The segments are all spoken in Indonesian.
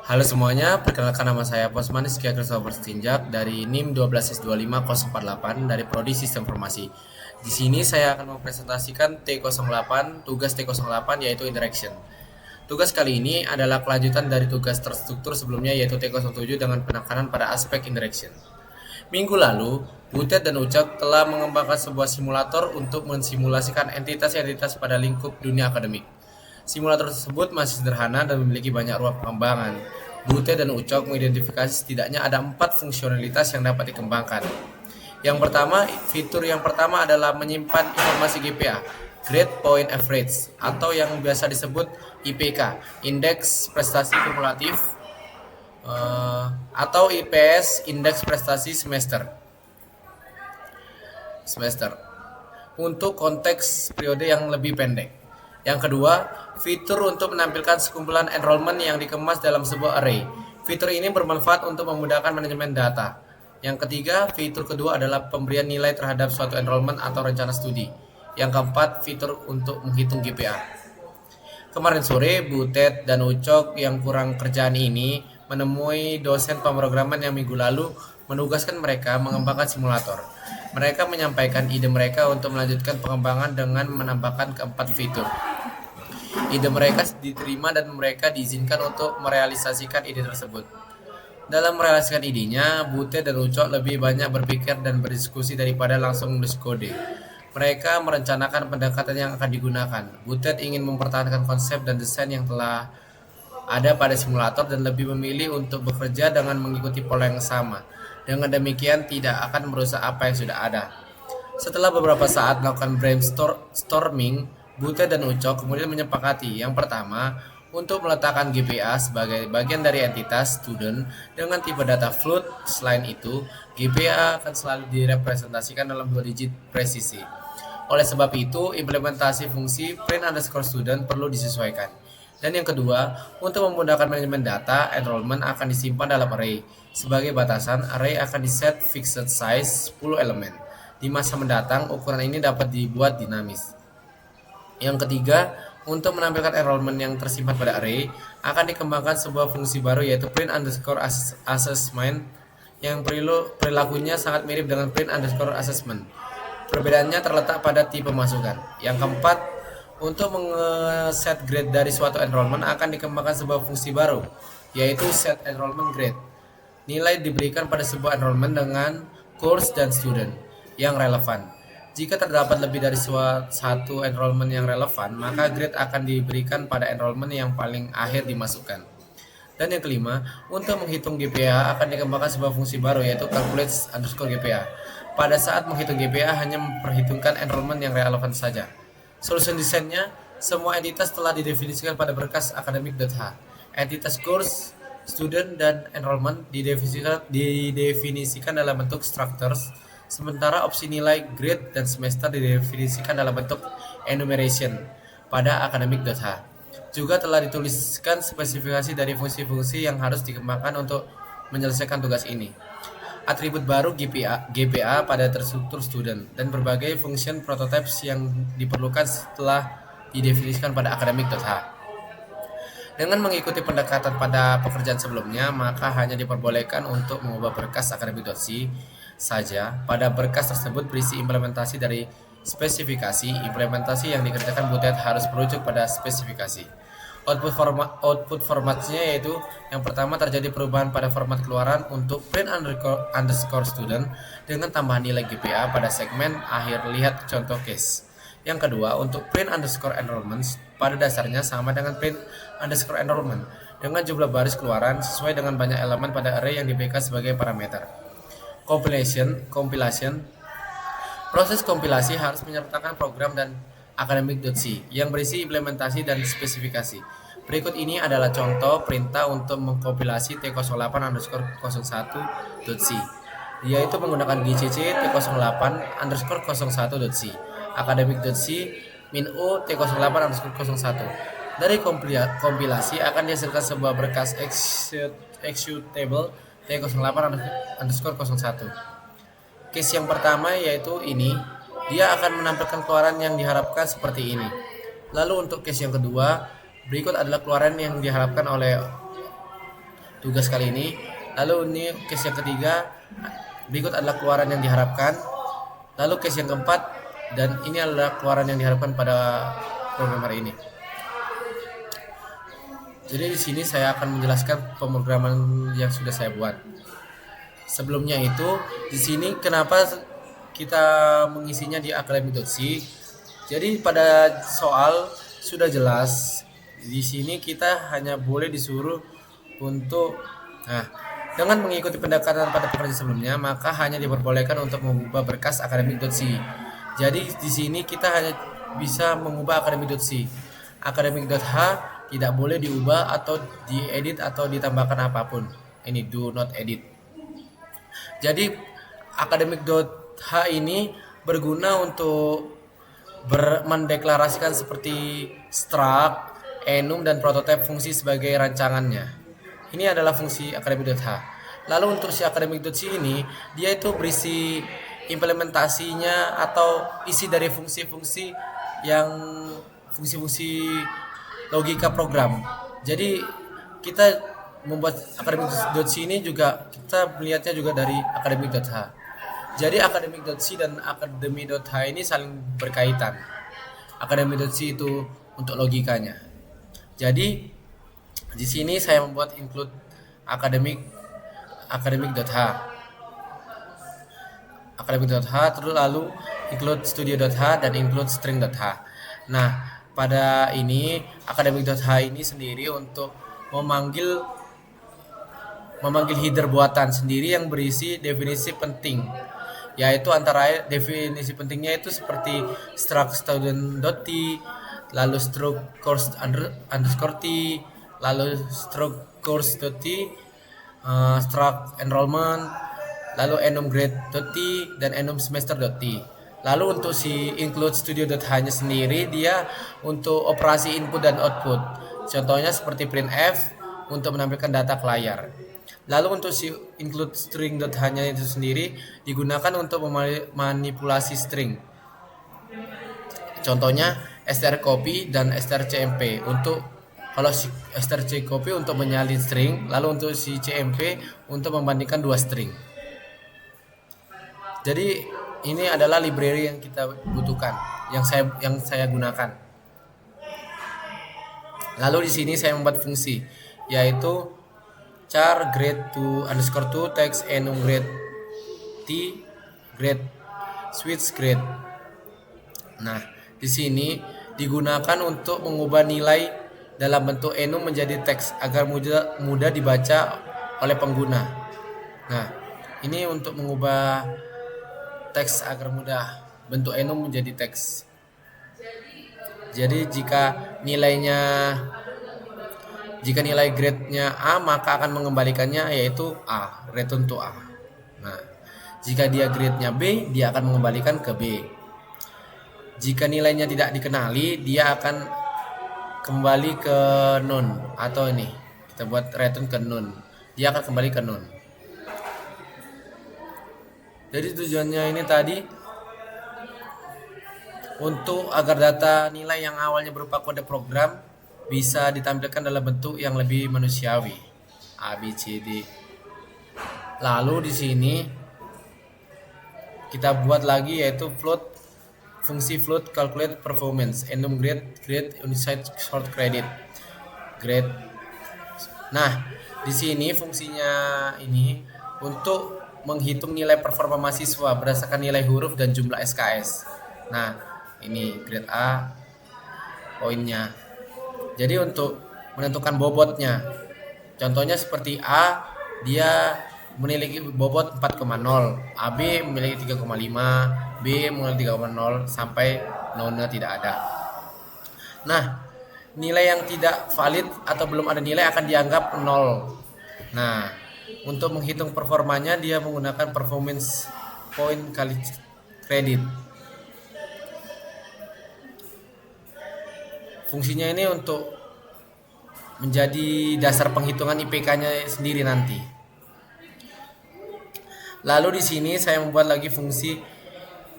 Halo semuanya, perkenalkan nama saya Posman Iskia Christopher Stinjak dari NIM 1265048 dari Prodi Sistem Informasi. Di sini saya akan mempresentasikan T08, tugas T08 yaitu Interaction. Tugas kali ini adalah kelanjutan dari tugas terstruktur sebelumnya yaitu T07 dengan penekanan pada aspek interaction. Minggu lalu, Butet dan Ucok telah mengembangkan sebuah simulator untuk mensimulasikan entitas-entitas pada lingkup dunia akademik. Simulator tersebut masih sederhana dan memiliki banyak ruang pengembangan. Butet dan Ucok mengidentifikasi setidaknya ada 4 fungsionalitas yang dapat dikembangkan. Fitur yang pertama adalah menyimpan informasi GPA, Grade Point Average, atau yang biasa disebut IPK, Indeks Prestasi Kumulatif, atau IPS, Indeks Prestasi Semester, untuk konteks periode yang lebih pendek. Yang kedua, fitur untuk menampilkan sekumpulan enrollment yang dikemas dalam sebuah array. Fitur ini bermanfaat untuk memudahkan manajemen data. Yang ketiga, fitur kedua adalah pemberian nilai terhadap suatu enrollment atau rencana studi. Yang keempat, fitur untuk menghitung GPA. Kemarin sore, Butet dan Ucok yang kurang kerjaan ini menemui dosen pemrograman yang minggu lalu menugaskan mereka mengembangkan simulator. Mereka menyampaikan ide mereka untuk melanjutkan pengembangan dengan menambahkan keempat fitur. Ide mereka diterima dan mereka diizinkan untuk merealisasikan ide tersebut. Dalam merealisasikan idenya, Butet dan Ucok lebih banyak berpikir dan berdiskusi daripada langsung menulis kode. Mereka merencanakan pendekatan yang akan digunakan. Butet ingin mempertahankan konsep dan desain yang telah ada pada simulator dan lebih memilih untuk bekerja dengan mengikuti pola yang sama. Dengan demikian tidak akan merusak apa yang sudah ada. Setelah beberapa saat melakukan brainstorming, Butet dan Ucok kemudian menyepakati yang pertama, untuk meletakkan GPA sebagai bagian dari entitas student dengan tipe data float. Selain itu, GPA akan selalu direpresentasikan dalam 2 digit presisi. Oleh sebab itu, implementasi fungsi print_student perlu disesuaikan. Dan yang kedua, untuk memudahkan manajemen data, enrollment akan disimpan dalam array. Sebagai batasan, array akan diset fixed size 10 elemen. Di masa mendatang, ukuran ini dapat dibuat dinamis. Yang ketiga, untuk menampilkan enrollment yang tersimpan pada array, akan dikembangkan sebuah fungsi baru yaitu print_assessment yang perilakunya sangat mirip dengan print_assessment. Perbedaannya terletak pada tipe masukan. Yang keempat, untuk set grade dari suatu enrollment akan dikembangkan sebuah fungsi baru, yaitu set enrollment grade. Nilai diberikan pada sebuah enrollment dengan course dan student yang relevan. Jika terdapat lebih dari satu enrollment yang relevan, maka grade akan diberikan pada enrollment yang paling akhir dimasukkan. Dan yang kelima, untuk menghitung GPA akan dikembangkan sebuah fungsi baru yaitu calculate_GPA. Pada saat menghitung GPA hanya memperhitungkan enrollment yang relevan saja. Solusi desainnya, semua entitas telah didefinisikan pada berkas academic.h. Entitas course, student, dan enrollment didefinisikan dalam bentuk structures, sementara opsi nilai grade dan semester didefinisikan dalam bentuk enumeration pada academic.h. Juga telah dituliskan spesifikasi dari fungsi-fungsi yang harus dikembangkan untuk menyelesaikan tugas ini. Atribut baru GPA pada terstruktur student, dan berbagai function prototypes yang diperlukan setelah didefinisikan pada academic.h. Dengan mengikuti pendekatan pada pekerjaan sebelumnya, maka hanya diperbolehkan untuk mengubah berkas academic.c saja. Pada berkas tersebut berisi implementasi dari spesifikasi. Implementasi yang dikerjakan Butet harus merujuk pada spesifikasi. Output formatnya yaitu yang pertama terjadi perubahan pada format keluaran untuk print_student dengan tambahan nilai GPA pada segmen akhir. Lihat contoh case. Yang kedua, untuk print_enrollment pada dasarnya sama dengan print_enrollment dengan jumlah baris keluaran sesuai dengan banyak elemen pada array yang diberikan sebagai parameter. Compilation. Proses kompilasi harus menyertakan program dan academic.c yang berisi implementasi dan spesifikasi. Berikut ini adalah contoh perintah untuk mengkompilasi T08_01.c, yaitu menggunakan gcc T08_01.c, academic.c -u T08_01. Dari kompilasi akan dihasilkan sebuah berkas executable T08_01. Case yang pertama yaitu ini, dia akan menampilkan keluaran yang diharapkan seperti ini. Lalu untuk case yang kedua, berikut adalah keluaran yang diharapkan oleh tugas kali ini. Lalu ini case yang ketiga, berikut adalah keluaran yang diharapkan. Lalu case yang keempat, dan ini adalah keluaran yang diharapkan pada program hari ini. Jadi di sini saya akan menjelaskan pemrograman yang sudah saya buat. Sebelumnya itu, di sini kenapa kita mengisinya di academic.c. Jadi pada soal sudah jelas. Di sini kita hanya boleh disuruh untuk dengan mengikuti pendekatan pada pekerjaan sebelumnya, maka hanya diperbolehkan untuk mengubah berkas academic.c. Jadi di sini kita hanya bisa mengubah academic.c. Academic.h tidak boleh diubah atau diedit atau ditambahkan apapun. Ini do not edit. Jadi academic.h ini berguna untuk mendeklarasikan seperti struct, enum, dan prototype fungsi sebagai rancangannya. Ini adalah fungsi academic.h. Lalu untuk si academic.c ini, dia itu berisi implementasinya atau isi dari fungsi-fungsi yang fungsi-fungsi logika program. Jadi kita membuat academic.c ini juga kita melihatnya juga dari academic.h. Jadi academic.c dan academy.h ini saling berkaitan. Academic.c itu untuk logikanya. Jadi di sini saya membuat include academic.h. Academic.h terus lalu include studio.h dan include string.h. Nah, pada ini academic.h ini sendiri untuk memanggil header buatan sendiri yang berisi definisi penting, yaitu antara definisi pentingnya itu seperti struct student.t, lalu struct course underscore t, lalu struct course.t, struct enrollment, lalu enum grade.t dan enum semester.t. Lalu untuk si include studio.h-nya sendiri, dia untuk operasi input dan output. Contohnya seperti printf untuk menampilkan data ke layar. Lalu untuk si include string.h-nya itu sendiri digunakan untuk memanipulasi string. Contohnya strcpy dan strcmp untuk kalau si strcpy untuk menyalin string, lalu untuk si cmp untuk membandingkan dua string. Jadi ini adalah library yang kita butuhkan, yang saya gunakan. Lalu di sini saya membuat fungsi, yaitu char grade to underscore to text enum grade t grade switch grade. Nah, di sini digunakan untuk mengubah nilai dalam bentuk enum menjadi teks agar mudah dibaca oleh pengguna. Nah, ini untuk mengubah teks agar mudah bentuk enum menjadi teks. Jadi jika nilai grade-nya A, maka akan mengembalikannya yaitu A, return to A. Nah, jika dia grade-nya B, dia akan mengembalikan ke B. Jika nilainya tidak dikenali, dia akan kembali ke none, atau ini kita buat return ke none. Dia akan kembali ke none. Jadi tujuannya ini tadi untuk agar data nilai yang awalnya berupa kode program bisa ditampilkan dalam bentuk yang lebih manusiawi. A, B, C, D. Lalu di sini kita buat lagi yaitu fungsi float calculate performance enum grade unit short credit grade. Nah, di sini fungsinya ini untuk menghitung nilai performa mahasiswa berdasarkan nilai huruf dan jumlah SKS. Nah, ini grade A poinnya. Jadi untuk menentukan bobotnya, contohnya seperti A, dia memiliki bobot 4,0, AB memiliki 3,5, B memiliki 3,0 sampai nolnya tidak ada. Nah, nilai yang tidak valid atau belum ada nilai akan dianggap 0. Nah, untuk menghitung performanya dia menggunakan performance point kali kredit. Fungsinya ini untuk menjadi dasar penghitungan IPK-nya sendiri nanti. Lalu di sini saya membuat lagi fungsi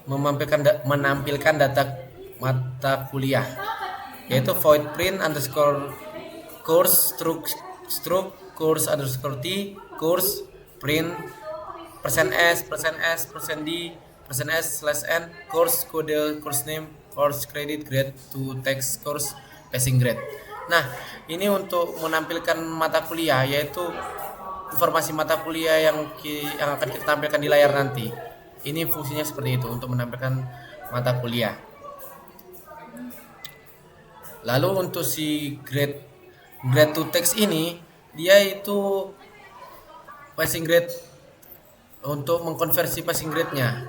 menampilkan data mata kuliah, yaitu void print underscore course struct course underscore t, course print %s, %d, %s slash n, course kode, course name, course credit, grade to text, course passing grade. Nah, ini untuk menampilkan mata kuliah, yaitu informasi mata kuliah yang akan kita tampilkan di layar nanti. Ini fungsinya seperti itu untuk menampilkan mata kuliah. Lalu untuk si grade to text ini, dia itu passing grade untuk mengkonversi passing grade-nya.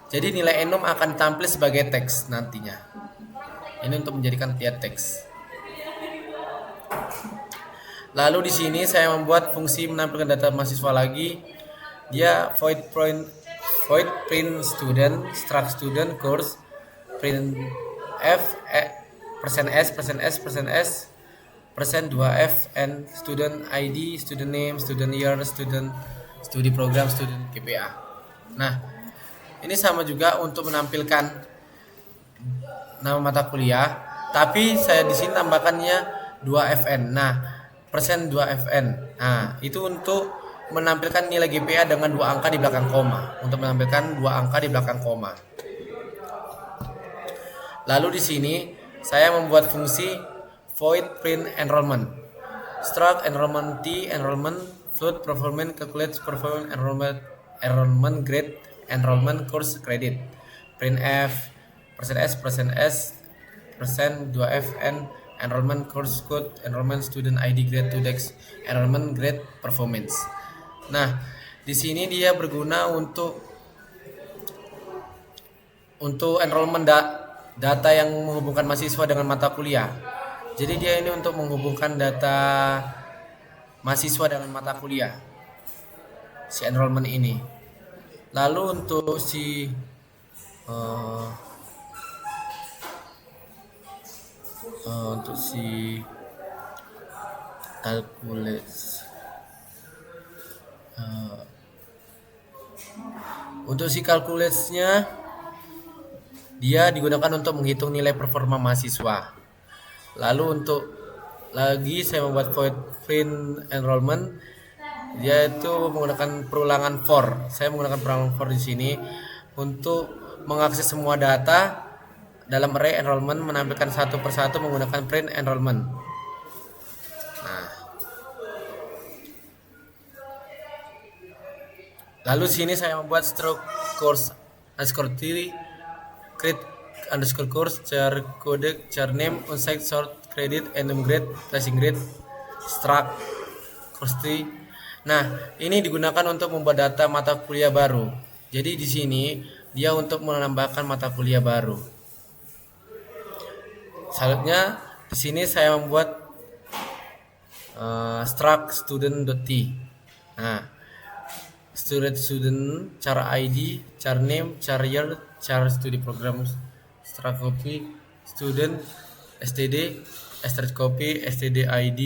Jadi nilai enum akan tampil sebagai teks nantinya. Ini untuk menjadikan dia teks. Lalu di sini saya membuat fungsi menampilkan data mahasiswa lagi. Dia void print student, struct student, course, print f, %s, %2f, and student ID, student name, student year, student studi program, student GPA. Nah, ini sama juga untuk menampilkan nama mata kuliah, tapi saya di sini tambahkannya 2FN. Nah, %2FN. Nah, itu untuk menampilkan nilai GPA dengan 2 angka di belakang koma. Untuk menampilkan 2 angka di belakang koma. Lalu di sini saya membuat fungsi void print enrollment. Struct enrollment t, enrollment float, performance, calculate performance, enrollment grade, enrollment course credit, print f, %s, %2fn, enrollment course code, enrollment student ID, grade to text, enrollment grade performance. Nah, di sini dia berguna untuk enrollment data yang menghubungkan mahasiswa dengan mata kuliah. Jadi dia ini untuk menghubungkan data mahasiswa dengan mata kuliah, si enrollment ini. Lalu untuk si calculate-nya dia digunakan untuk menghitung nilai performa mahasiswa. Lalu untuk lagi saya membuat void print enrollment, yaitu menggunakan perulangan for. Saya menggunakan perulangan for di sini untuk mengakses semua data dalam array enrollment, menampilkan satu persatu menggunakan print enrollment. Nah, lalu sini saya membuat struct course underscore theory, create underscore course, char code, char name, onsite sort, credit, enum grade, passing grade, struct course tree. Nah, ini digunakan untuk membuat data mata kuliah baru. Jadi di sini dia untuk menambahkan mata kuliah baru. Selanjutnya di sini saya membuat struct student.t. Nah, student, char ID, char name, char year, char studi program, struct copy, student, std, std copy, std ID,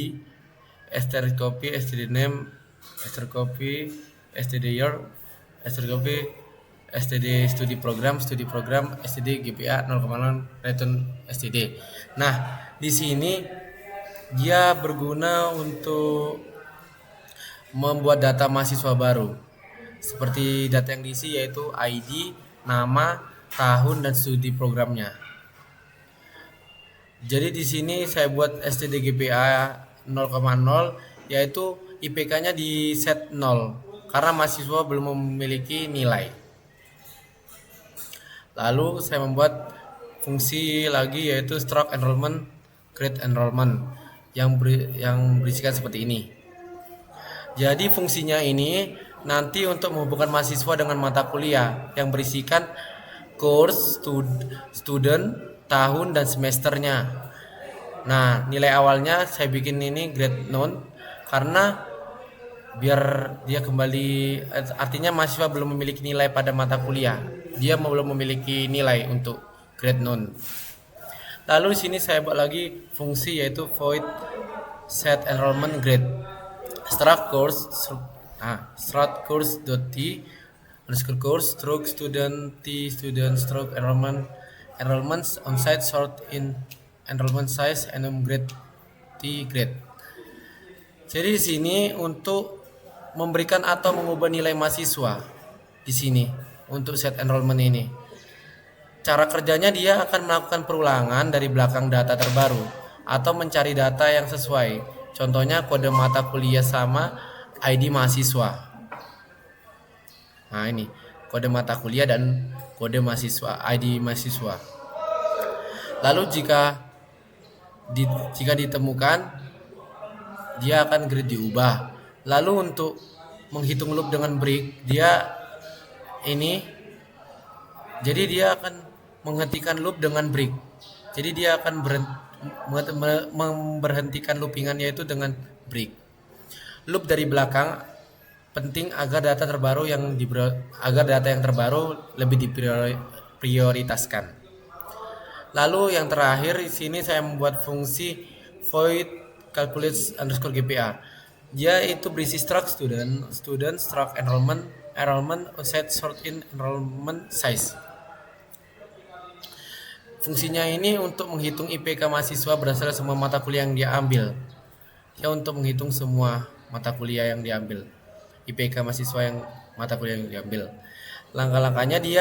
std copy, std name, std copy, std year, std copy, std studi program, std GPA 0,0 return std. Nah, di sini dia berguna untuk membuat data mahasiswa baru. Seperti data yang diisi yaitu ID, nama, tahun, dan studi programnya. Jadi di sini saya buat std GPA 0,0, yaitu IPK-nya di set 0 karena mahasiswa belum memiliki nilai. Lalu saya membuat fungsi lagi yaitu struct enrollment, create enrollment yang berisikan seperti ini. Jadi fungsinya ini nanti untuk menghubungkan mahasiswa dengan mata kuliah yang berisikan course, student, tahun, dan semesternya. Nah, nilai awalnya saya bikin ini grade known karena biar dia kembali, artinya mahasiswa belum memiliki nilai pada mata kuliah. Dia belum memiliki nilai untuk grade known. Lalu di sini saya buat lagi fungsi yaitu void set enrollment grade. Struct course.t underscore course struct student t student struct enrollments onsite sort in enrollment size enum grade t grade. Jadi di sini untuk memberikan atau mengubah nilai mahasiswa di sini untuk set enrollment ini. Cara kerjanya dia akan melakukan perulangan dari belakang data terbaru atau mencari data yang sesuai. Contohnya kode mata kuliah sama ID mahasiswa. Nah, ini kode mata kuliah dan kode mahasiswa, ID mahasiswa. Lalu jika ditemukan, dia akan grade diubah. Lalu untuk menghitung loop dengan break, jadi dia akan menghentikan loop dengan break. Jadi dia akan memberhentikan loopingannya itu dengan break. Loop dari belakang penting agar data yang terbaru lebih diprioritaskan. Lalu yang terakhir di sini saya membuat fungsi void calculate underscore GPA. Dia itu berisi struct student, struct enrollment, set sort in enrollment size. Fungsinya ini untuk menghitung IPK mahasiswa berdasarkan semua mata kuliah yang dia ambil. Ya, untuk menghitung semua mata kuliah yang diambil. IPK mahasiswa yang mata kuliah yang diambil. Langkah-langkahnya di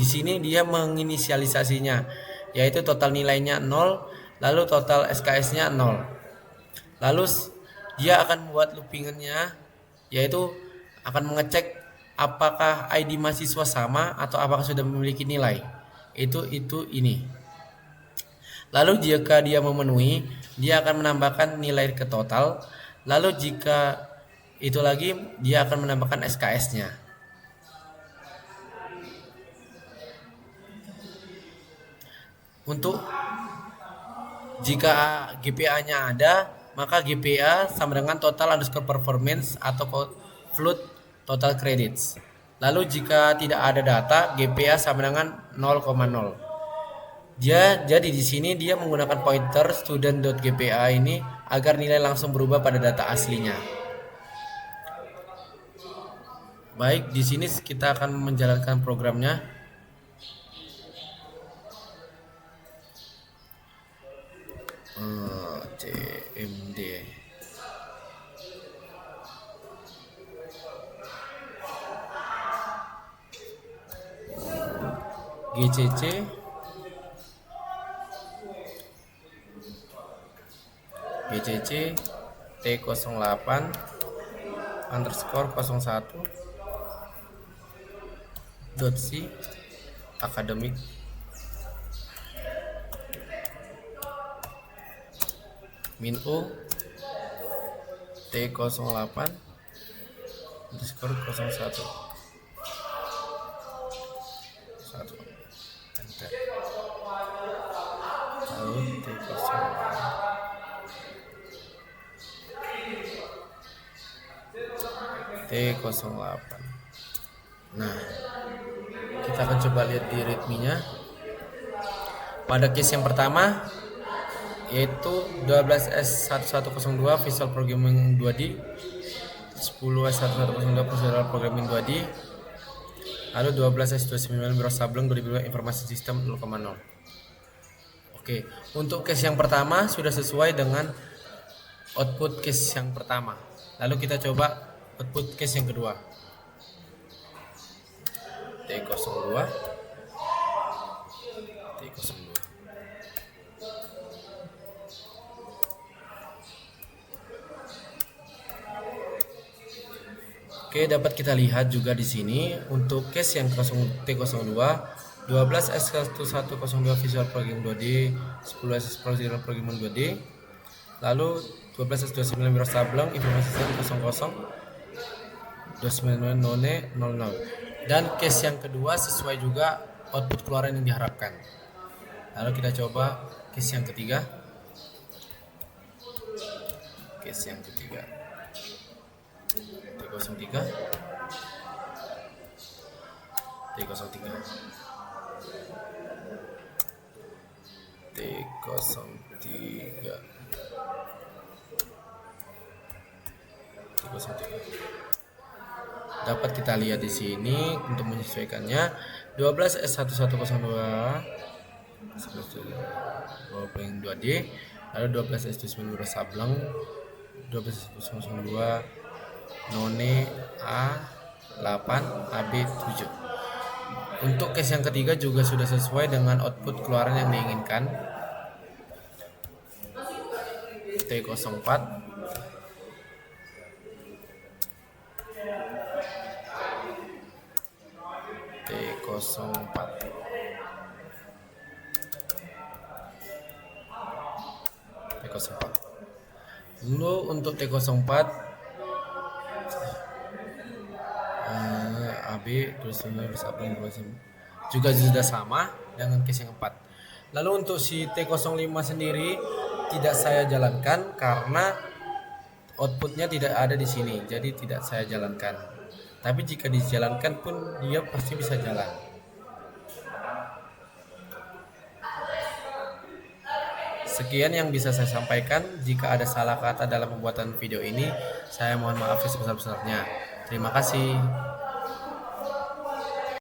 sini dia menginisialisasinya, yaitu total nilainya 0, lalu total SKS-nya 0. Lalu dia akan membuat loopingannya, yaitu akan mengecek apakah ID mahasiswa sama atau apakah sudah memiliki nilai. Itu ini. Lalu jika dia memenuhi, dia akan menambahkan nilai ke total. Lalu jika itu lagi, dia akan menambahkan SKS-nya. Untuk jika GPA-nya ada, maka GPA sama dengan total underscore performance atau float total credits. Lalu jika tidak ada data, GPA sama dengan 0,0. Jadi di sini dia menggunakan pointer student.gpa ini agar nilai langsung berubah pada data aslinya. Baik, di sini kita akan menjalankan programnya. CMD. GCC T08 underscore 01 .c academic min o T08 underscore 01 enter. Lalu T08. Nah, kita akan coba lihat di readme-nya. Pada case yang pertama yaitu 12S1102 Visual Programming 2D, 10S1102 Visual Programming 2D, lalu 12S29 Biro Sableng 2002 Informasi Sistem 0,0. Oke, untuk case yang pertama sudah sesuai dengan output case yang pertama. Lalu kita coba output case yang kedua. T02 Oke, dapat kita lihat juga di sini untuk case yang T02 12S1102 Visual Programming 2D, 10S Visual Programming 2D, lalu 12S29 Biro Sableng Informasi Sistem 00 299 none 00. Dan case yang kedua sesuai juga output keluaran yang diharapkan. Lalu kita coba case yang ketiga. T03 dapat kita lihat di sini untuk menyesuaikannya 12S1102 2D, lalu 12S29 Biro Sableng 12.002 None A8 AB7. Untuk case yang ketiga juga sudah sesuai dengan output keluaran yang diinginkan. T04 T04 T04. Lalu untuk T04 AB juga sudah sama dengan case yang 4. Lalu untuk si T05 sendiri tidak saya jalankan karena outputnya tidak ada di sini, jadi tidak saya jalankan. Tapi jika dijalankan pun dia pasti bisa jalan. Sekian yang bisa saya sampaikan. Jika ada salah kata dalam pembuatan video ini, saya mohon maaf sebesar-besarnya. Terima kasih.